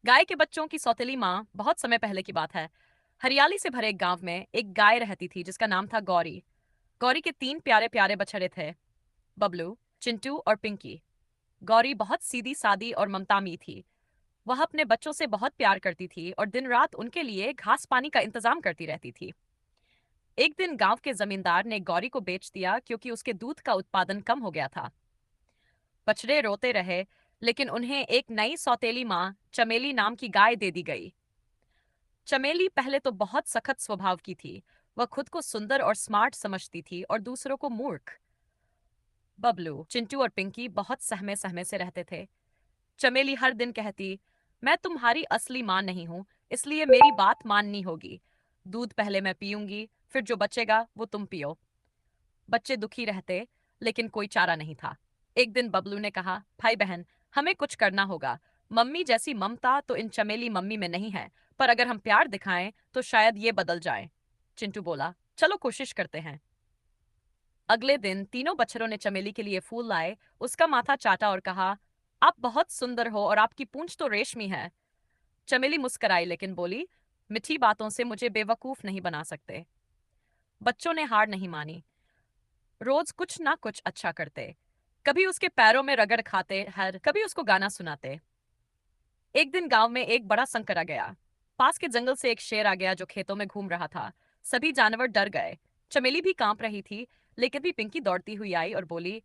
गाय के बच्चों की सौतेली माँ। बहुत समय पहले की बात है। हरियाली से भरे एक गांव में एक गाय रहती थी जिसका नाम था गौरी। गौरी के तीन प्यारे प्यारे बछड़े थे, बबलू, चिंटू और पिंकी। गौरी बहुत सीधी सादी और ममतामी थी। वह अपने बच्चों से बहुत प्यार करती थी और दिन रात उनके लिए घास पानी का इंतजाम करती रहती थी। एक दिन गांव के जमींदार ने गौरी को बेच दिया क्योंकि उसके दूध का उत्पादन कम हो गया था। बछड़े रोते रहे, लेकिन उन्हें एक नई सौतेली माँ चमेली नाम की गाय दे दी गई। चमेली पहले तो बहुत सख्त स्वभाव की थी। वह खुद को सुंदर और स्मार्ट समझती थी और दूसरों को मूर्ख। बबलू, चिंटू और पिंकी बहुत सहमे सहमे से रहते थे। चमेली हर दिन कहती, मैं तुम्हारी असली माँ नहीं हूँ, इसलिए मेरी बात माननी होगी। दूध पहले मैं पीऊंगी, फिर जो बचेगा वो तुम पियो। बच्चे दुखी रहते, लेकिन कोई चारा नहीं था। एक दिन बबलू ने कहा, भाई बहन, हमें कुछ करना होगा। मम्मी जैसी ममता तो इन चमेली मम्मी में नहीं है, पर अगर हम प्यार दिखाएं तो शायद ये बदल जाए। चिंटू बोला, चलो कोशिश करते हैं। अगले दिन तीनों बच्चों ने चमेली के लिए फूल लाए, उसका माथा चाटा और कहा, आप बहुत सुंदर हो और आपकी पूंछ तो रेशमी है। चमेली मुस्कुराई लेकिन बोली, मीठी बातों से मुझे बेवकूफ नहीं बना सकते। बच्चों ने हार नहीं मानी। रोज कुछ ना कुछ अच्छा करते। कभी उसके पैरों में रगड़ खाते, हर कभी उसको गाना सुनाते। एक दिन गांव में एक बड़ा संकट आ गया। पास के जंगल से एक शेर आ गया जो खेतों में घूम रहा था। सभी जानवर डर गए। चमेली भी कांप रही थी, लेकिन भी पिंकी दौड़ती हुई आई और बोली,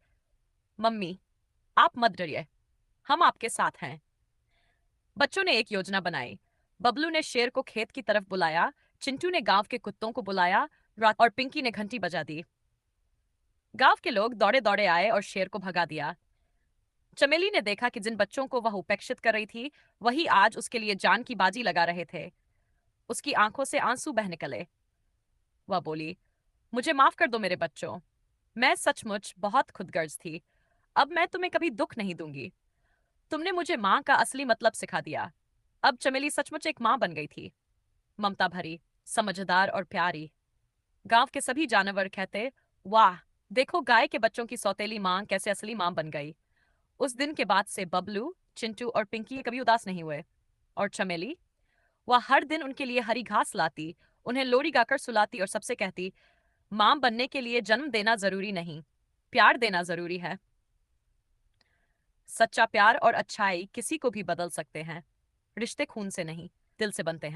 मम्मी, आप मत डरिए, हम आपके साथ हैं। बच्चों ने एक योजना बनाई। बबलू ने शेर को खेत की तरफ बुलाया, चिंटू ने गांव के कुत्तों को बुलाया, और पिंकी ने घंटी बजा दी। गांव के लोग दौड़े दौड़े आए और शेर को भगा दिया। चमेली ने देखा कि जिन बच्चों को वह उपेक्षित कर रही थी, वही आज उसके लिए जान की बाजी लगा रहे थे। उसकी आंखों से आंसू बह निकले। वह बोली, मुझे माफ कर दो मेरे बच्चों, मैं सचमुच बहुत खुदगर्ज थी। अब मैं तुम्हें कभी दुख नहीं दूंगी। तुमने मुझे माँ का असली मतलब सिखा दिया। अब चमेली सचमुच एक माँ बन गई थी, ममता भरी, समझदार और प्यारी। गांव के सभी जानवर कहते, वाह, देखो गाय के बच्चों की सौतेली माँ कैसे असली माँ बन गई। उस दिन के बाद से बबलू, चिंटू और पिंकी कभी उदास नहीं हुए। और चमेली, वह हर दिन उनके लिए हरी घास लाती, उन्हें लोरी गाकर सुलाती और सबसे कहती, मां बनने के लिए जन्म देना जरूरी नहीं, प्यार देना जरूरी है। सच्चा प्यार और अच्छाई किसी को भी बदल सकते हैं। रिश्ते खून से नहीं, दिल से बनते हैं।